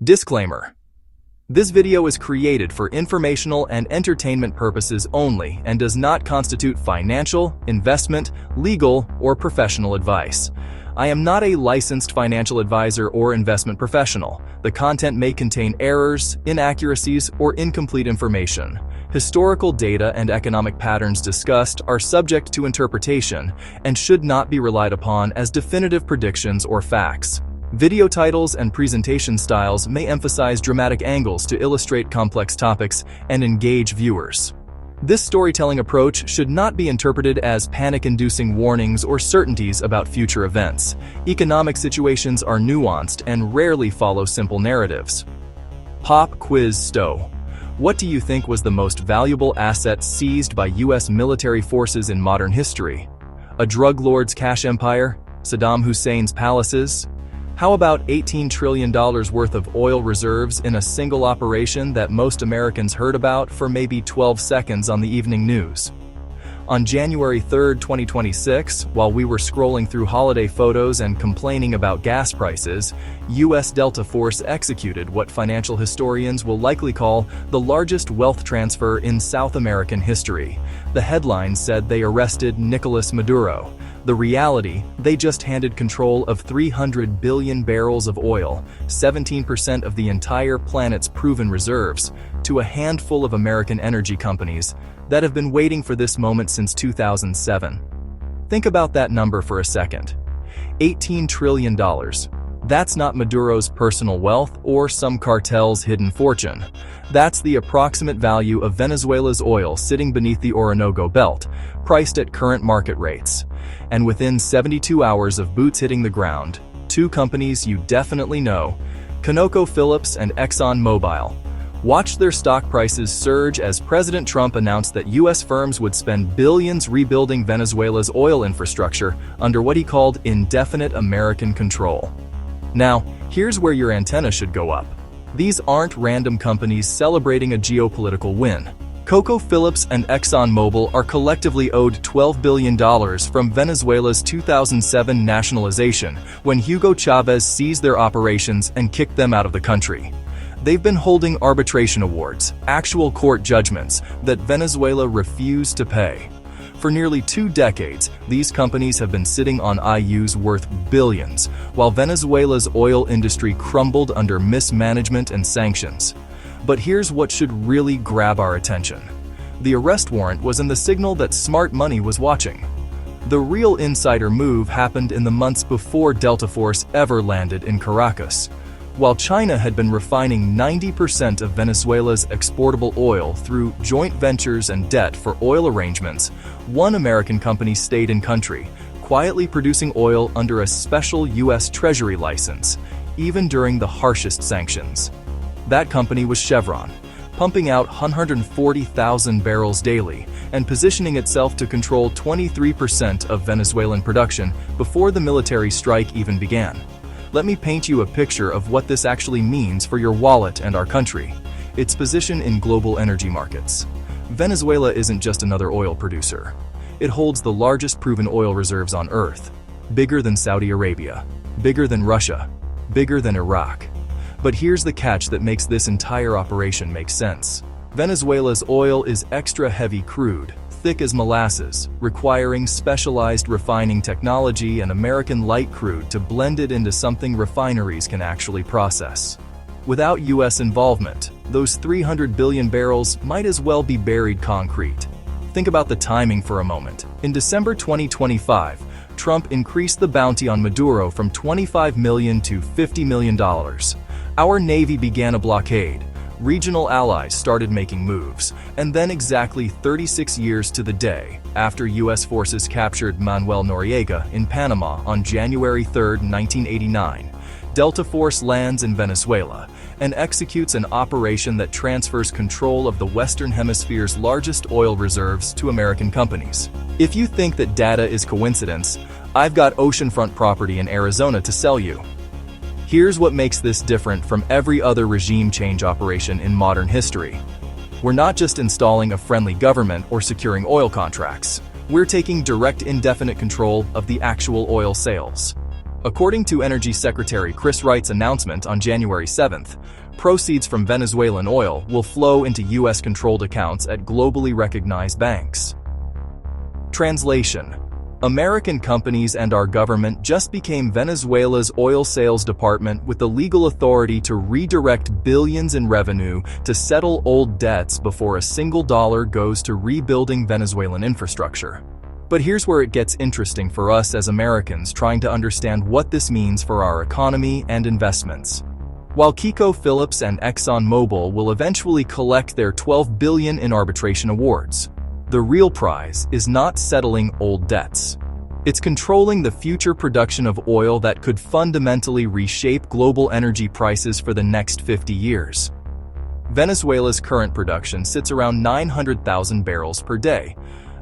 Disclaimer: this video is created for informational and entertainment purposes only and does not constitute financial, investment, legal, or professional advice. I am not a licensed financial advisor or investment professional. The content may contain errors, inaccuracies, or incomplete information. Historical data and economic patterns discussed are subject to interpretation and should not be relied upon as definitive predictions or facts. Video titles and presentation styles may emphasize dramatic angles to illustrate complex topics and engage viewers. This storytelling approach should not be interpreted as panic-inducing warnings or certainties about future events. Economic situations are nuanced and rarely follow simple narratives. Pop quiz Stowe. What do you think was the most valuable asset seized by U.S. military forces in modern history? A drug lord's cash empire? Saddam Hussein's palaces? How about $18 trillion worth of oil reserves in a single operation that most Americans heard about for maybe 12 seconds on the evening news? On January 3, 2026, while we were scrolling through holiday photos and complaining about gas prices, U.S. Delta Force executed what financial historians will likely call the largest wealth transfer in South American history. The headline said they arrested Nicolas Maduro. The reality, they just handed control of 300 billion barrels of oil, 17% of the entire planet's proven reserves, to a handful of American energy companies that have been waiting for this moment since 2007. Think about that number for a second. $18 trillion. That's not Maduro's personal wealth or some cartel's hidden fortune. That's the approximate value of Venezuela's oil sitting beneath the Orinoco Belt, priced at current market rates. And within 72 hours of boots hitting the ground, two companies you definitely know, ConocoPhillips and ExxonMobil, watched their stock prices surge as President Trump announced that U.S. firms would spend billions rebuilding Venezuela's oil infrastructure under what he called indefinite American control. Now, here's where your antenna should go up. These aren't random companies celebrating a geopolitical win. ConocoPhillips and ExxonMobil are collectively owed $12 billion from Venezuela's 2007 nationalization when Hugo Chavez seized their operations and kicked them out of the country. They've been holding arbitration awards, actual court judgments, that Venezuela refused to pay. For nearly 2 decades, these companies have been sitting on IOUs worth billions, while Venezuela's oil industry crumbled under mismanagement and sanctions. But here's what should really grab our attention. The arrest warrant was in the signal that smart money was watching. The real insider move happened in the months before Delta Force ever landed in Caracas. While China had been refining 90% of Venezuela's exportable oil through joint ventures and debt for oil arrangements, one American company stayed in country, quietly producing oil under a special U.S. Treasury license, even during the harshest sanctions. That company was Chevron, pumping out 140,000 barrels daily and positioning itself to control 23% of Venezuelan production before the military strike even began. Let me paint you a picture of what this actually means for your wallet and our country. Its position in global energy markets. Venezuela isn't just another oil producer. It holds the largest proven oil reserves on Earth. Bigger than Saudi Arabia. Bigger than Russia. Bigger than Iraq. But here's the catch that makes this entire operation make sense. Venezuela's oil is extra heavy crude, thick as molasses, requiring specialized refining technology and American light crude to blend it into something refineries can actually process. Without U.S. involvement, those 300 billion barrels might as well be buried concrete. Think about the timing for a moment. In December 2025, Trump increased the bounty on Maduro from $25 million to $50 million. Our Navy began a blockade. Regional allies started making moves, and then exactly 36 years to the day, after U.S. forces captured Manuel Noriega in Panama on January 3, 1989, Delta Force lands in Venezuela and executes an operation that transfers control of the Western Hemisphere's largest oil reserves to American companies. If you think that data is coincidence, I've got oceanfront property in Arizona to sell you. Here's what makes this different from every other regime change operation in modern history. We're not just installing a friendly government or securing oil contracts. We're taking direct indefinite control of the actual oil sales. According to Energy Secretary Chris Wright's announcement on January 7th, proceeds from Venezuelan oil will flow into U.S.-controlled accounts at globally recognized banks. Translation: American companies and our government just became Venezuela's oil sales department with the legal authority to redirect billions in revenue to settle old debts before a single dollar goes to rebuilding Venezuelan infrastructure. But here's where it gets interesting for us as Americans trying to understand what this means for our economy and investments. While ConocoPhillips and ExxonMobil will eventually collect their $12 billion in arbitration awards, the real prize is not settling old debts. It's controlling the future production of oil that could fundamentally reshape global energy prices for the next 50 years. Venezuela's current production sits around 900,000 barrels per day,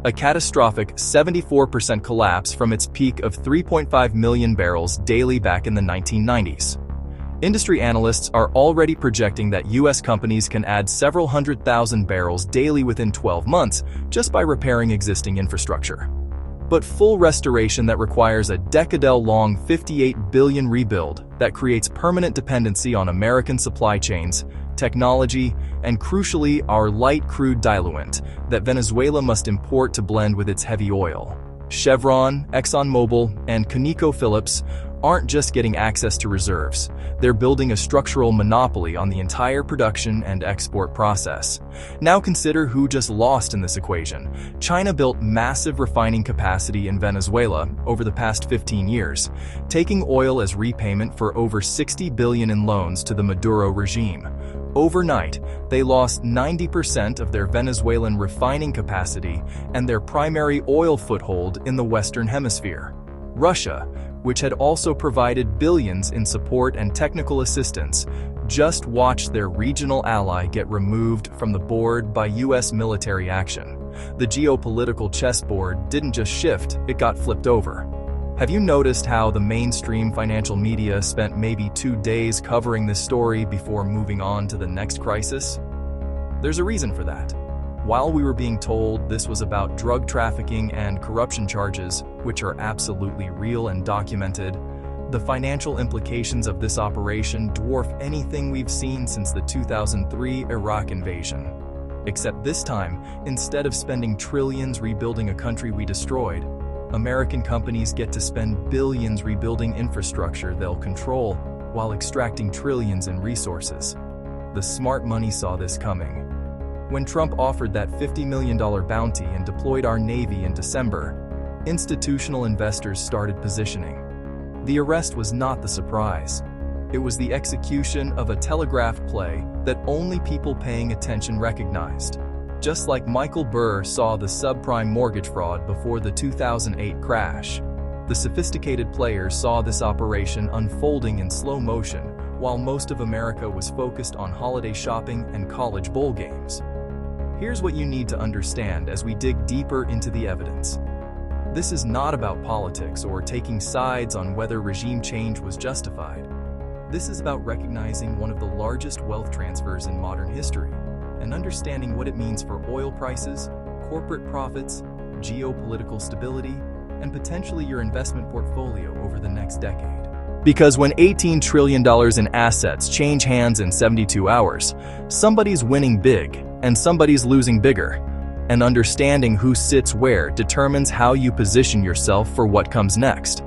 a catastrophic 74% collapse from its peak of 3.5 million barrels daily back in the 1990s. Industry analysts are already projecting that U.S. companies can add several 100,000 barrels daily within 12 months just by repairing existing infrastructure. But full restoration that requires a decade-long $58 billion rebuild that creates permanent dependency on American supply chains, technology, and crucially our light crude diluent that Venezuela must import to blend with its heavy oil. Chevron, ExxonMobil, and ConocoPhillips aren't just getting access to reserves, they're building a structural monopoly on the entire production and export process. Now consider who just lost in this equation. China built massive refining capacity in Venezuela over the past 15 years, taking oil as repayment for over $60 billion in loans to the Maduro regime. Overnight, they lost 90% of their Venezuelan refining capacity and their primary oil foothold in the Western Hemisphere. Russia, which had also provided billions in support and technical assistance, just watched their regional ally get removed from the board by U.S. military action. The geopolitical chessboard didn't just shift, it got flipped over. Have you noticed how the mainstream financial media spent maybe 2 days covering this story before moving on to the next crisis? There's a reason for that. While we were being told this was about drug trafficking and corruption charges, which are absolutely real and documented, the financial implications of this operation dwarf anything we've seen since the 2003 Iraq invasion. Except this time, instead of spending trillions rebuilding a country we destroyed, American companies get to spend billions rebuilding infrastructure they'll control while extracting trillions in resources. The smart money saw this coming. When Trump offered that $50 million bounty and deployed our Navy in December, institutional investors started positioning. The arrest was not the surprise. It was the execution of a telegraphed play that only people paying attention recognized. Just like Michael Burr saw the subprime mortgage fraud before the 2008 crash, the sophisticated players saw this operation unfolding in slow motion while most of America was focused on holiday shopping and college bowl games. Here's what you need to understand as we dig deeper into the evidence. This is not about politics or taking sides on whether regime change was justified. This is about recognizing one of the largest wealth transfers in modern history and understanding what it means for oil prices, corporate profits, geopolitical stability, and potentially your investment portfolio over the next decade. Because when $18 trillion in assets change hands in 72 hours, somebody's winning big and somebody's losing bigger. And understanding who sits where determines how you position yourself for what comes next.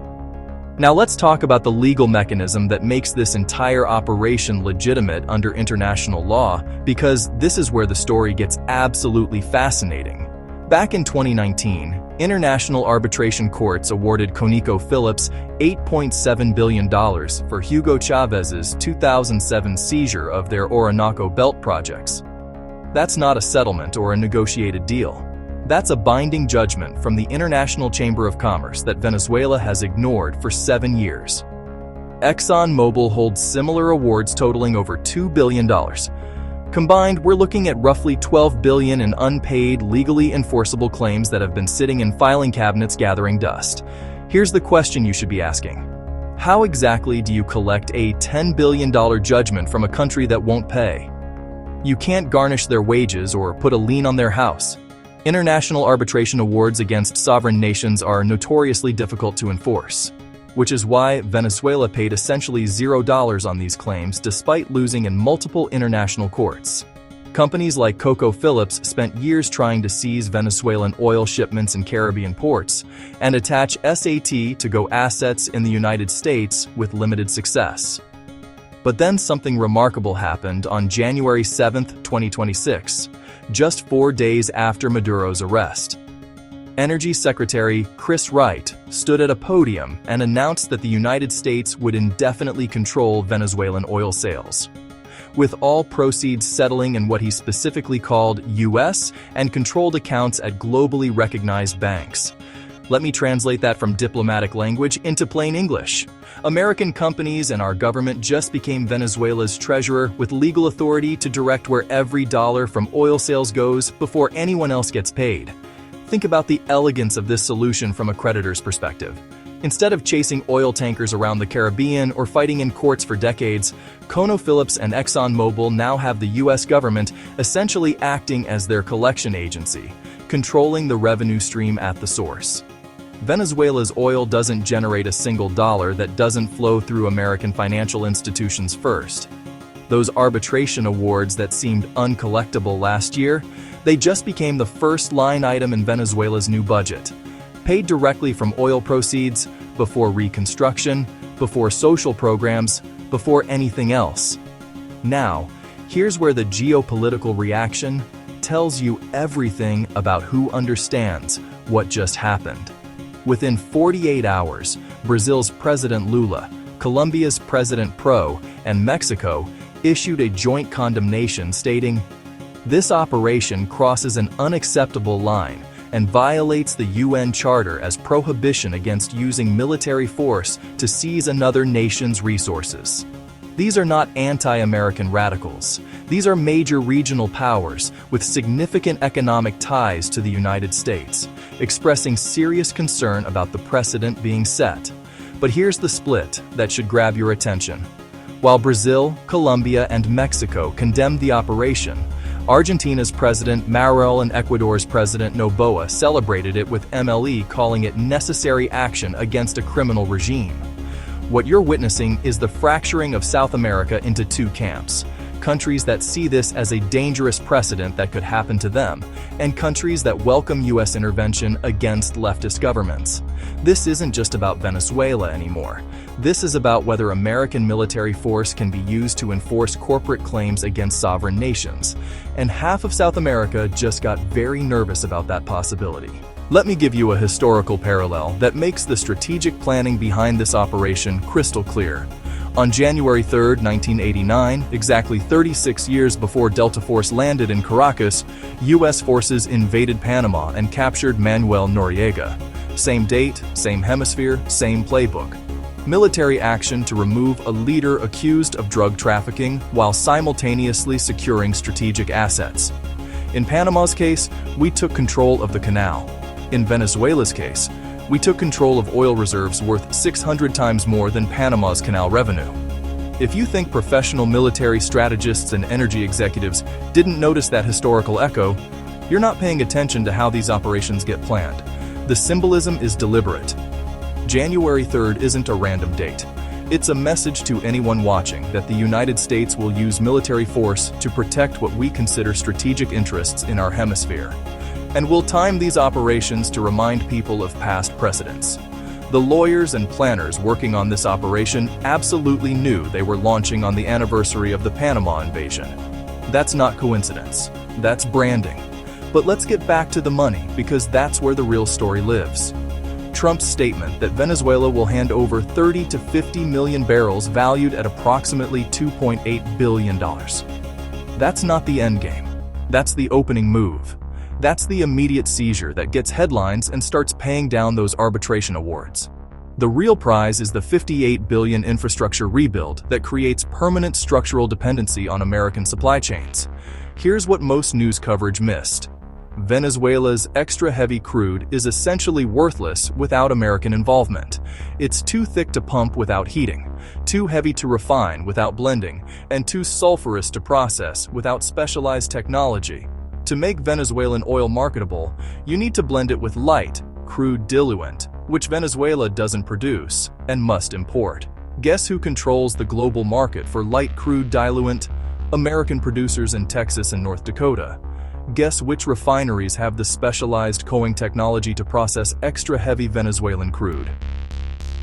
Now let's talk about the legal mechanism that makes this entire operation legitimate under international law, because this is where the story gets absolutely fascinating. Back in 2019, international arbitration courts awarded ConocoPhillips $8.7 billion for Hugo Chávez's 2007 seizure of their Orinoco Belt projects. That's not a settlement or a negotiated deal. That's a binding judgment from the International Chamber of Commerce that Venezuela has ignored for 7 years. ExxonMobil holds similar awards totaling over $2 billion. Combined, we're looking at roughly $12 billion in unpaid, legally enforceable claims that have been sitting in filing cabinets gathering dust. Here's the question you should be asking. How exactly do you collect a $10 billion judgment from a country that won't pay? You can't garnish their wages or put a lien on their house. International arbitration awards against sovereign nations are notoriously difficult to enforce. which is why Venezuela paid essentially $0 on these claims despite losing in multiple international courts. Companies like CocoPhillips spent years trying to seize Venezuelan oil shipments in Caribbean ports and attach SAT to go assets in the United States with limited success. But then something remarkable happened on January 7, 2026, just 4 days after Maduro's arrest. Energy Secretary Chris Wright stood at a podium and announced that the United States would indefinitely control Venezuelan oil sales, with all proceeds settling in what he specifically called U.S. and controlled accounts at globally recognized banks. Let me translate that from diplomatic language into plain English. American companies and our government just became Venezuela's treasurer with legal authority to direct where every dollar from oil sales goes before anyone else gets paid. Think about the elegance of this solution from a creditor's perspective. Instead of chasing oil tankers around the Caribbean or fighting in courts for decades, ConoPhillips and ExxonMobil now have the U.S. government essentially acting as their collection agency, controlling the revenue stream at the source. Venezuela's oil doesn't generate a single dollar that doesn't flow through American financial institutions first. Those arbitration awards that seemed uncollectible last year, they just became the first line item in Venezuela's new budget. Paid directly from oil proceeds, before reconstruction, before social programs, before anything else. Now, here's where the geopolitical reaction tells you everything about who understands what just happened. Within 48 hours, Brazil's President Lula, Colombia's President Pro, and Mexico issued a joint condemnation stating, "This operation crosses an unacceptable line and violates the UN Charter as prohibition against using military force to seize another nation's resources." These are not anti-American radicals. These are major regional powers with significant economic ties to the United States, expressing serious concern about the precedent being set. But here's the split that should grab your attention. While Brazil, Colombia, and Mexico condemned the operation, Argentina's President Maduro and Ecuador's President Noboa celebrated it with MLE, calling it necessary action against a criminal regime. What you're witnessing is the fracturing of South America into two camps: countries that see this as a dangerous precedent that could happen to them, and countries that welcome U.S. intervention against leftist governments. This isn't just about Venezuela anymore. This is about whether American military force can be used to enforce corporate claims against sovereign nations. And half of South America just got very nervous about that possibility. Let me give you a historical parallel that makes the strategic planning behind this operation crystal clear. On January 3, 1989, exactly 36 years before Delta Force landed in Caracas, U.S. forces invaded Panama and captured Manuel Noriega. Same date, same hemisphere, same playbook. Military action to remove a leader accused of drug trafficking while simultaneously securing strategic assets. In Panama's case, we took control of the canal. In Venezuela's case, we took control of oil reserves worth 600 times more than Panama's canal revenue. If you think professional military strategists and energy executives didn't notice that historical echo, you're not paying attention to how these operations get planned. The symbolism is deliberate. January 3rd isn't a random date. It's a message to anyone watching that the United States will use military force to protect what we consider strategic interests in our hemisphere. And we'll time these operations to remind people of past precedents. The lawyers and planners working on this operation absolutely knew they were launching on the anniversary of the Panama invasion. That's not coincidence. That's branding. But let's get back to the money, because that's where the real story lives. Trump's statement that Venezuela will hand over 30 to 50 million barrels valued at approximately $2.8 billion. That's not the endgame. That's the opening move. That's the immediate seizure that gets headlines and starts paying down those arbitration awards. The real prize is the $58 billion infrastructure rebuild that creates permanent structural dependency on American supply chains. Here's what most news coverage missed. Venezuela's extra-heavy crude is essentially worthless without American involvement. It's too thick to pump without heating, too heavy to refine without blending, and too sulfurous to process without specialized technology. To make Venezuelan oil marketable, you need to blend it with light, crude diluent, which Venezuela doesn't produce and must import. Guess who controls the global market for light crude diluent? American producers in Texas and North Dakota. Guess which refineries have the specialized coating technology to process extra heavy Venezuelan crude?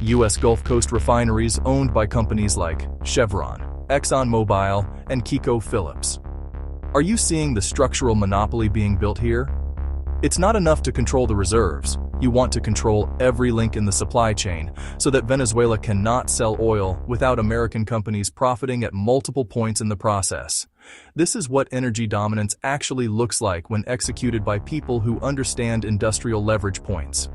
U.S. Gulf Coast refineries owned by companies like Chevron, ExxonMobil, and ConocoPhillips. Are you seeing the structural monopoly being built here? It's not enough to control the reserves. You want to control every link in the supply chain so that Venezuela cannot sell oil without American companies profiting at multiple points in the process. This is what energy dominance actually looks like when executed by people who understand industrial leverage points.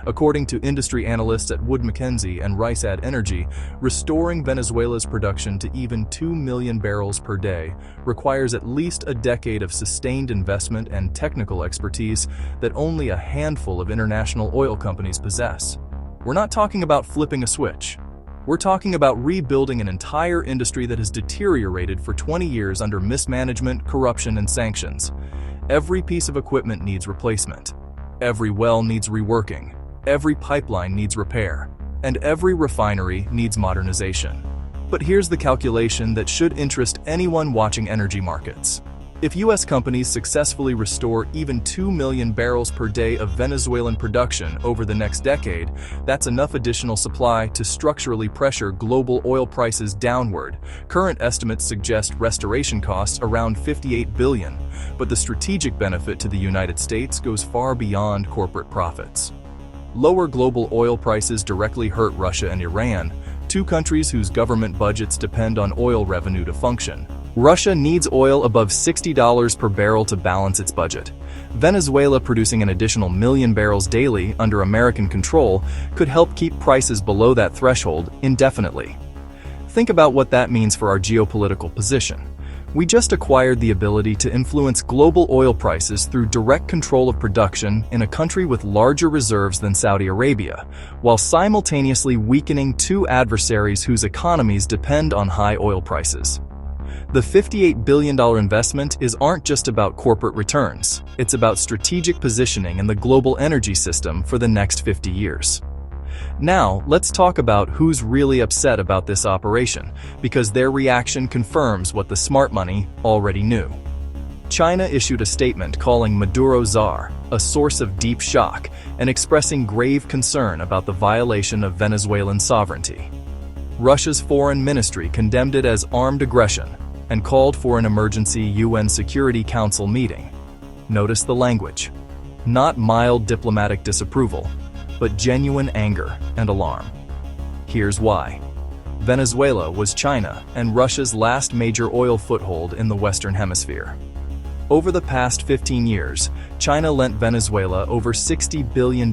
According to industry analysts at Wood Mackenzie and Rysad Energy, restoring Venezuela's production to even 2 million barrels per day requires at least a decade of sustained investment and technical expertise that only a handful of international oil companies possess. We're not talking about flipping a switch. We're talking about rebuilding an entire industry that has deteriorated for 20 years under mismanagement, corruption, and sanctions. Every piece of equipment needs replacement. Every well needs reworking, every pipeline needs repair, and every refinery needs modernization. But here's the calculation that should interest anyone watching energy markets. If U.S. companies successfully restore even 2 million barrels per day of Venezuelan production over the next decade, that's enough additional supply to structurally pressure global oil prices downward. Current estimates suggest restoration costs around $58 billion, but the strategic benefit to the United States goes far beyond corporate profits. Lower global oil prices directly hurt Russia and Iran, two countries whose government budgets depend on oil revenue to function. Russia needs oil above $60 per barrel to balance its budget. Venezuela producing an additional million barrels daily under American control could help keep prices below that threshold indefinitely. Think about what that means for our geopolitical position. We just acquired the ability to influence global oil prices through direct control of production in a country with larger reserves than Saudi Arabia, while simultaneously weakening two adversaries whose economies depend on high oil prices. The $58 billion investment aren't just about corporate returns. It's about strategic positioning in the global energy system for the next 50 years. Now, let's talk about who's really upset about this operation, because their reaction confirms what the smart money already knew. China issued a statement calling Maduro czar a source of deep shock and expressing grave concern about the violation of Venezuelan sovereignty. Russia's foreign ministry condemned it as armed aggression and called for an emergency UN Security Council meeting. Notice the language. Not mild diplomatic disapproval, but genuine anger and alarm. Here's why. Venezuela was China and Russia's last major oil foothold in the Western Hemisphere. Over the past 15 years, China lent Venezuela over $60 billion,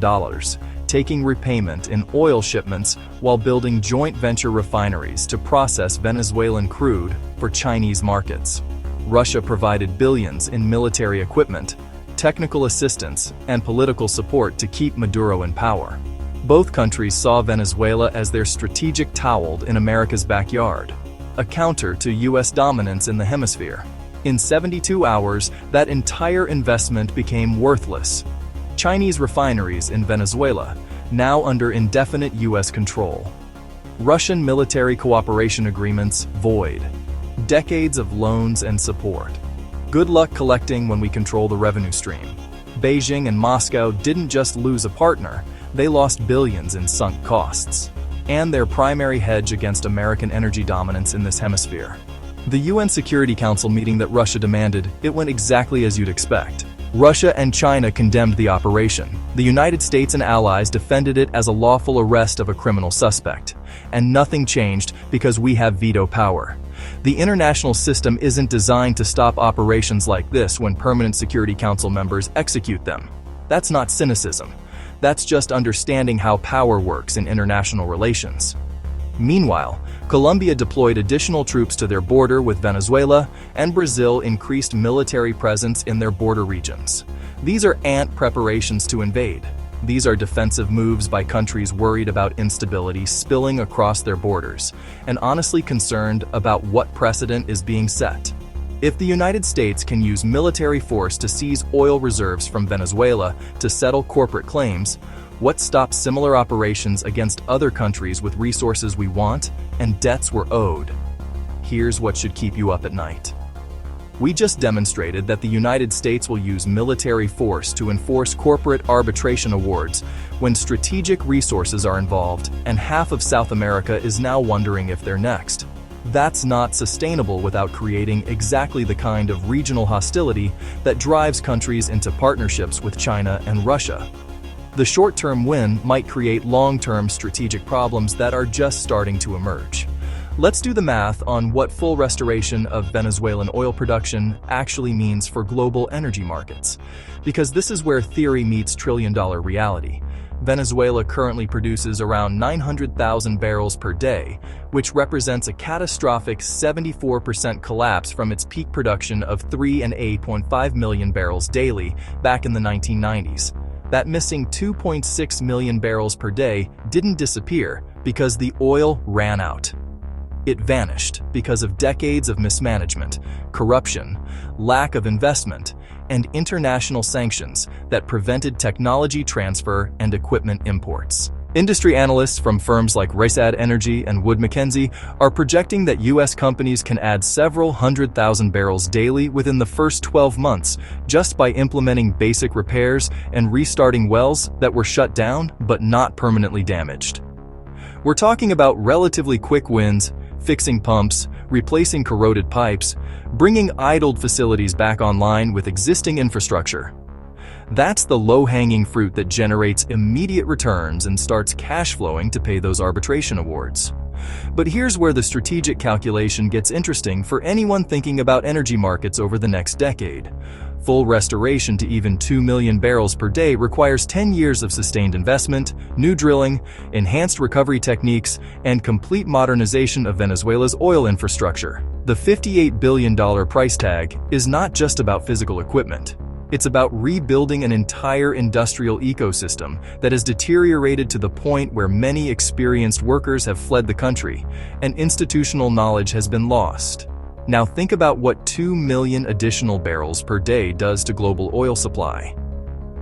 taking repayment in oil shipments while building joint venture refineries to process Venezuelan crude for Chinese markets. Russia provided billions in military equipment, technical assistance, and political support to keep Maduro in power. Both countries saw Venezuela as their strategic toehold in America's backyard, a counter to U.S. dominance in the hemisphere. In 72 hours, that entire investment became worthless. Chinese refineries in Venezuela, now under indefinite U.S. control. Russian military cooperation agreements void. Decades of loans and support. Good luck collecting when we control the revenue stream. Beijing and Moscow didn't just lose a partner, they lost billions in sunk costs. And their primary hedge against American energy dominance in this hemisphere. The UN Security Council meeting that Russia demanded, it went exactly as you'd expect. Russia and China condemned the operation. The United States and allies defended it as a lawful arrest of a criminal suspect. And nothing changed because we have veto power. The international system isn't designed to stop operations like this when permanent Security Council members execute them. That's not cynicism. That's just understanding how power works in international relations. Meanwhile, Colombia deployed additional troops to their border with Venezuela, and Brazil increased military presence in their border regions. These are ant preparations to invade. These are defensive moves by countries worried about instability spilling across their borders, and honestly concerned about what precedent is being set. If the United States can use military force to seize oil reserves from Venezuela to settle corporate claims, What stops similar operations against other countries with resources we want and debts we're owed? Here's what should keep you up at night. We just demonstrated that the United States will use military force to enforce corporate arbitration awards when strategic resources are involved, and half of South America is now wondering if they're next. That's not sustainable without creating exactly the kind of regional hostility that drives countries into partnerships with China and Russia. The short-term win might create long-term strategic problems that are just starting to emerge. Let's do the math on what full restoration of Venezuelan oil production actually means for global energy markets, because this is where theory meets trillion-dollar reality. Venezuela currently produces around 900,000 barrels per day, which represents a catastrophic 74% collapse from its peak production of 3 and 8.5 million barrels daily back in the 1990s. That missing 2.6 million barrels per day didn't disappear because the oil ran out. It vanished because of decades of mismanagement, corruption, lack of investment, and international sanctions that prevented technology transfer and equipment imports. Industry analysts from firms like Rystad Energy and Wood Mackenzie are projecting that U.S. companies can add several 100,000 barrels daily within the first 12 months just by implementing basic repairs and restarting wells that were shut down but not permanently damaged. We're talking about relatively quick wins, fixing pumps, replacing corroded pipes, bringing idled facilities back online with existing infrastructure. That's the low-hanging fruit that generates immediate returns and starts cash flowing to pay those arbitration awards. But here's where the strategic calculation gets interesting for anyone thinking about energy markets over the next decade. Full restoration to even 2 million barrels per day requires 10 years of sustained investment, new drilling, enhanced recovery techniques, and complete modernization of Venezuela's oil infrastructure. The $58 billion price tag is not just about physical equipment. It's about rebuilding an entire industrial ecosystem that has deteriorated to the point where many experienced workers have fled the country, and institutional knowledge has been lost. Now think about what 2 million additional barrels per day does to global oil supply.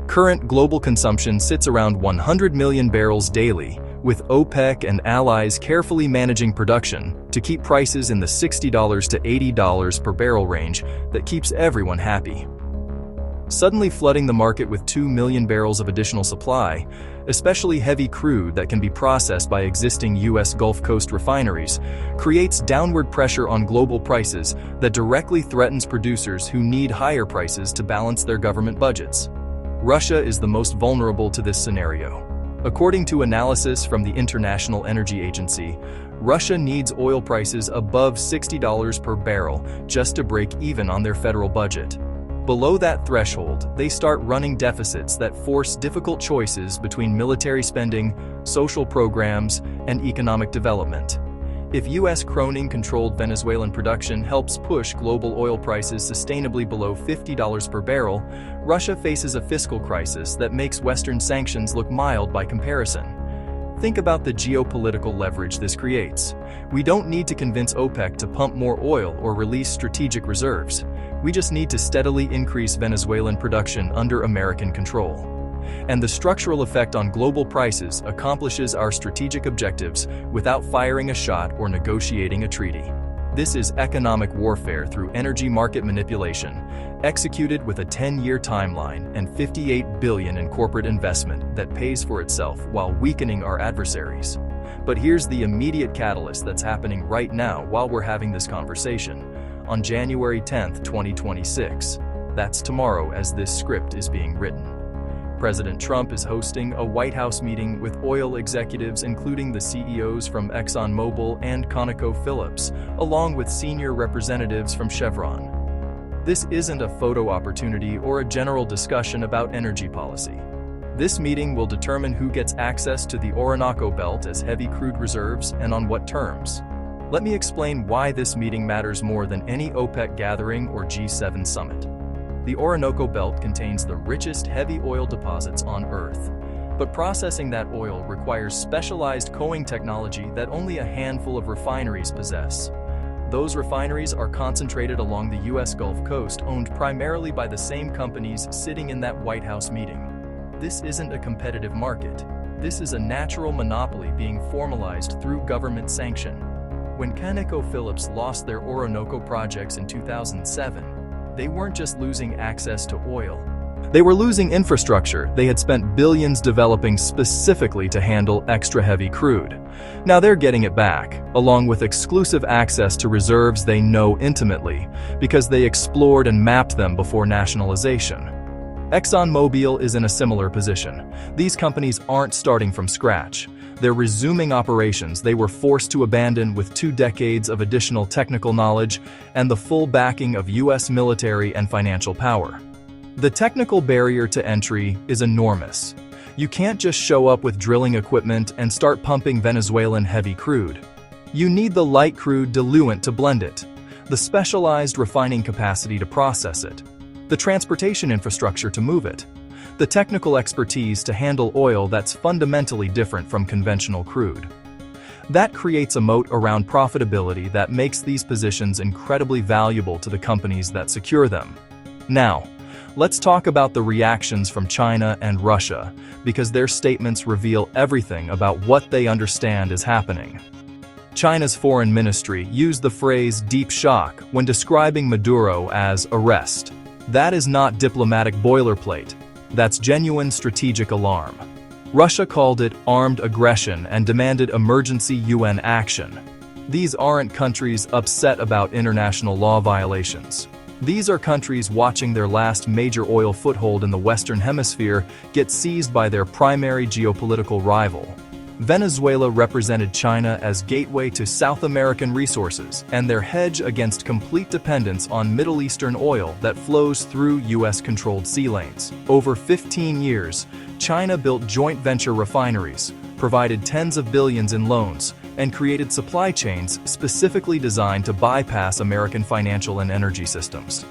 Current global consumption sits around 100 million barrels daily, with OPEC and allies carefully managing production to keep prices in the $60 to $80 per barrel range that keeps everyone happy. Suddenly flooding the market with 2 million barrels of additional supply, especially heavy crude that can be processed by existing U.S. Gulf Coast refineries, creates downward pressure on global prices that directly threatens producers who need higher prices to balance their government budgets. Russia is the most vulnerable to this scenario. According to analysis from the International Energy Agency, Russia needs oil prices above $60 per barrel just to break even on their federal budget. Below that threshold, they start running deficits that force difficult choices between military spending, social programs, and economic development. If U.S. crony-controlled Venezuelan production helps push global oil prices sustainably below $50 per barrel, Russia faces a fiscal crisis that makes Western sanctions look mild by comparison. Think about the geopolitical leverage this creates. We don't need to convince OPEC to pump more oil or release strategic reserves. We just need to steadily increase Venezuelan production under American control. And the structural effect on global prices accomplishes our strategic objectives without firing a shot or negotiating a treaty. This is economic warfare through energy market manipulation, executed with a 10-year timeline and $58 billion in corporate investment that pays for itself while weakening our adversaries. But here's the immediate catalyst that's happening right now while we're having this conversation. On January 10, 2026, that's tomorrow as this script is being written, President Trump is hosting a White House meeting with oil executives including the CEOs from ExxonMobil and ConocoPhillips, along with senior representatives from Chevron. This isn't a photo opportunity or a general discussion about energy policy. This meeting will determine who gets access to the Orinoco Belt as heavy crude reserves and on what terms. Let me explain why this meeting matters more than any OPEC gathering or G7 summit. The Orinoco Belt contains the richest heavy oil deposits on Earth, but processing that oil requires specialized coating technology that only a handful of refineries possess. Those refineries are concentrated along the U.S. Gulf Coast, owned primarily by the same companies sitting in that White House meeting. This isn't a competitive market. This is a natural monopoly being formalized through government sanction. When ConocoPhillips lost their Orinoco projects in 2007, they weren't just losing access to oil. They were losing infrastructure they had spent billions developing specifically to handle extra-heavy crude. Now they're getting it back, along with exclusive access to reserves they know intimately, because they explored and mapped them before nationalization. ExxonMobil is in a similar position. These companies aren't starting from scratch. They're resuming operations they were forced to abandon with 2 decades of additional technical knowledge and the full backing of U.S. military and financial power. The technical barrier to entry is enormous. You can't just show up with drilling equipment and start pumping Venezuelan heavy crude. You need the light crude diluent to blend it, the specialized refining capacity to process it, the transportation infrastructure to move it, the technical expertise to handle oil that's fundamentally different from conventional crude. That creates a moat around profitability that makes these positions incredibly valuable to the companies that secure them. Now, let's talk about the reactions from China and Russia, because their statements reveal everything about what they understand is happening. China's foreign ministry used the phrase deep shock when describing Maduro as arrest. That is not diplomatic boilerplate. That's genuine strategic alarm. Russia called it armed aggression and demanded emergency UN action. These aren't countries upset about international law violations. These are countries watching their last major oil foothold in the Western Hemisphere get seized by their primary geopolitical rival. Venezuela represented China as gateway to South American resources and their hedge against complete dependence on Middle Eastern oil that flows through U.S.-controlled sea lanes. Over 15 years, China built joint venture refineries, provided tens of billions in loans, and created supply chains specifically designed to bypass American financial and energy systems.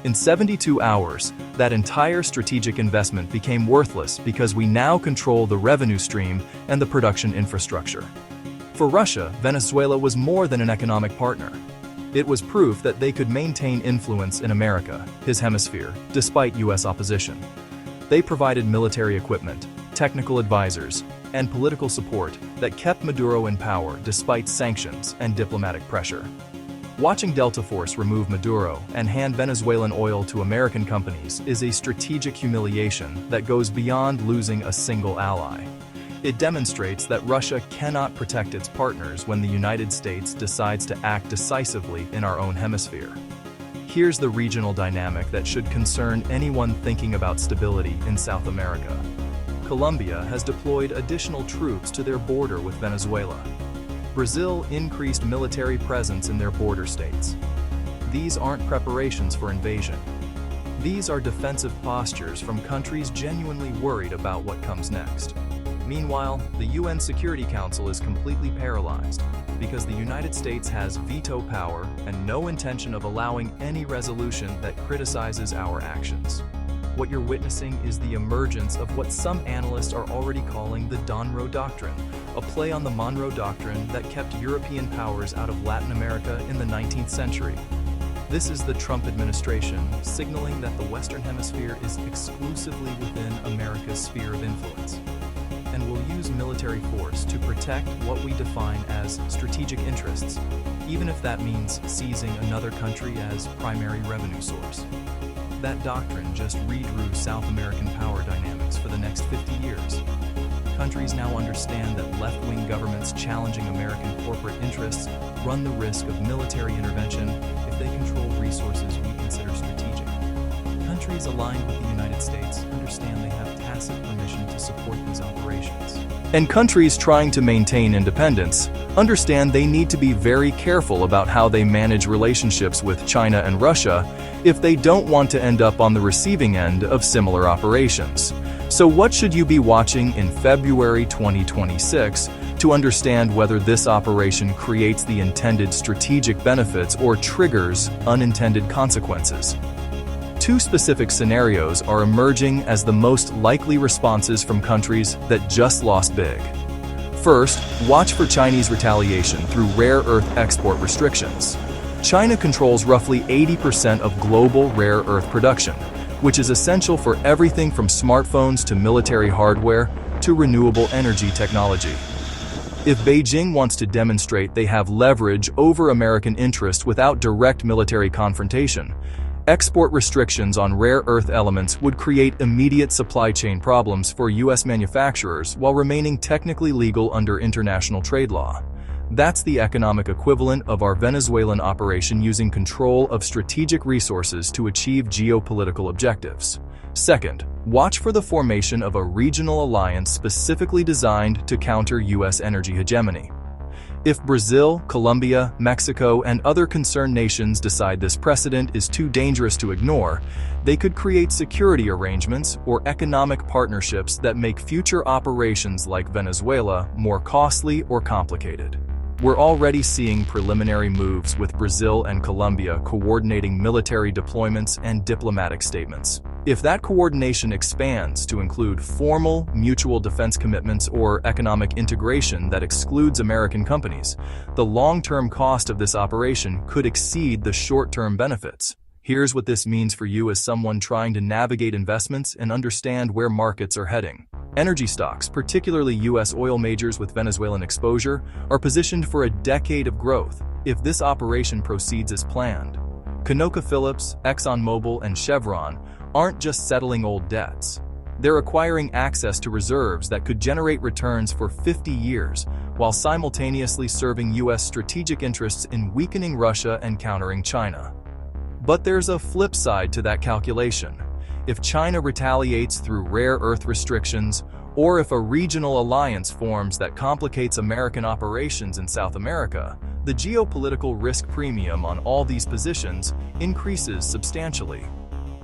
In 72 hours, that entire strategic investment became worthless because we now control the revenue stream and the production infrastructure. For Russia, Venezuela was more than an economic partner. It was proof that they could maintain influence in America, his hemisphere, despite U.S. opposition. They provided military equipment, technical advisors, and political support that kept Maduro in power despite sanctions and diplomatic pressure. Watching Delta Force remove Maduro and hand Venezuelan oil to American companies is a strategic humiliation that goes beyond losing a single ally. It demonstrates that Russia cannot protect its partners when the United States decides to act decisively in our own hemisphere. Here's the regional dynamic that should concern anyone thinking about stability in South America. Colombia has deployed additional troops to their border with Venezuela. Brazil increased military presence in their border states. These aren't preparations for invasion. These are defensive postures from countries genuinely worried about what comes next. Meanwhile, the UN Security Council is completely paralyzed because the United States has veto power and no intention of allowing any resolution that criticizes our actions. What you're witnessing is the emergence of what some analysts are already calling the Monroe Doctrine, a play on the Monroe Doctrine that kept European powers out of Latin America in the 19th century. This is the Trump administration signaling that the Western Hemisphere is exclusively within America's sphere of influence, and will use military force to protect what we define as strategic interests, even if that means seizing another country as primary revenue source. That doctrine just redrew South American power dynamics for the next 50 years. Countries now understand that left-wing governments challenging American corporate interests run the risk of military intervention if they control resources we consider strategic. Countries aligned with the United States understand they have tacit permission to support these operations. And countries trying to maintain independence understand they need to be very careful about how they manage relationships with China and Russia if they don't want to end up on the receiving end of similar operations. So what should you be watching in February 2026 to understand whether this operation creates the intended strategic benefits or triggers unintended consequences? Two specific scenarios are emerging as the most likely responses from countries that just lost big. First, watch for Chinese retaliation through rare earth export restrictions. China controls roughly 80% of global rare earth production, which is essential for everything from smartphones to military hardware to renewable energy technology. If Beijing wants to demonstrate they have leverage over American interest without direct military confrontation, export restrictions on rare earth elements would create immediate supply chain problems for U.S. manufacturers while remaining technically legal under international trade law. That's the economic equivalent of our Venezuelan operation using control of strategic resources to achieve geopolitical objectives. Second, watch for the formation of a regional alliance specifically designed to counter U.S. energy hegemony. If Brazil, Colombia, Mexico, and other concerned nations decide this precedent is too dangerous to ignore, they could create security arrangements or economic partnerships that make future operations like Venezuela more costly or complicated. We're already seeing preliminary moves with Brazil and Colombia coordinating military deployments and diplomatic statements. If that coordination expands to include formal mutual defense commitments or economic integration that excludes American companies, the long-term cost of this operation could exceed the short-term benefits. Here's what this means for you as someone trying to navigate investments and understand where markets are heading. Energy stocks, particularly U.S. oil majors with Venezuelan exposure, are positioned for a decade of growth if this operation proceeds as planned. ConocoPhillips, ExxonMobil, and Chevron aren't just settling old debts. They're acquiring access to reserves that could generate returns for 50 years, while simultaneously serving U.S. strategic interests in weakening Russia and countering China. But there's a flip side to that calculation. If China retaliates through rare earth restrictions, or if a regional alliance forms that complicates American operations in South America, the geopolitical risk premium on all these positions increases substantially.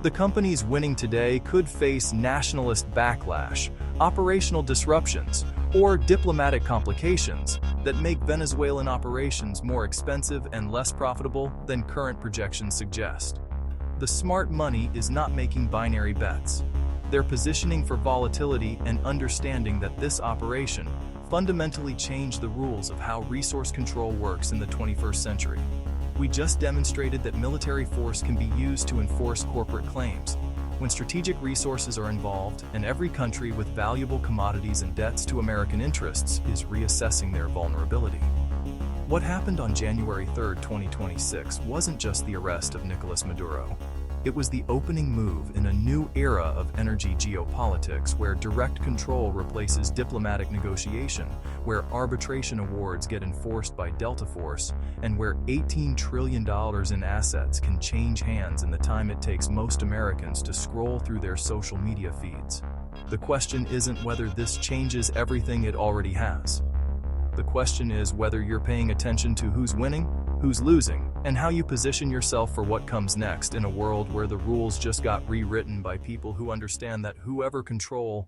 The companies winning today could face nationalist backlash, operational disruptions, or diplomatic complications that make Venezuelan operations more expensive and less profitable than current projections suggest. The smart money is not making binary bets. They're positioning for volatility and understanding that this operation fundamentally changed the rules of how resource control works in the 21st century. We just demonstrated that military force can be used to enforce corporate claims. When strategic resources are involved, and every country with valuable commodities and debts to American interests is reassessing their vulnerability. What happened on January 3, 2026 wasn't just the arrest of Nicolas Maduro. It was the opening move in a new era of energy geopolitics where direct control replaces diplomatic negotiation, where arbitration awards get enforced by Delta Force, and where $18 trillion in assets can change hands in the time it takes most Americans to scroll through their social media feeds. The question isn't whether this changes everything it already has. The question is whether you're paying attention to who's winning, who's losing, and how you position yourself for what comes next in a world where the rules just got rewritten by people who understand that whoever control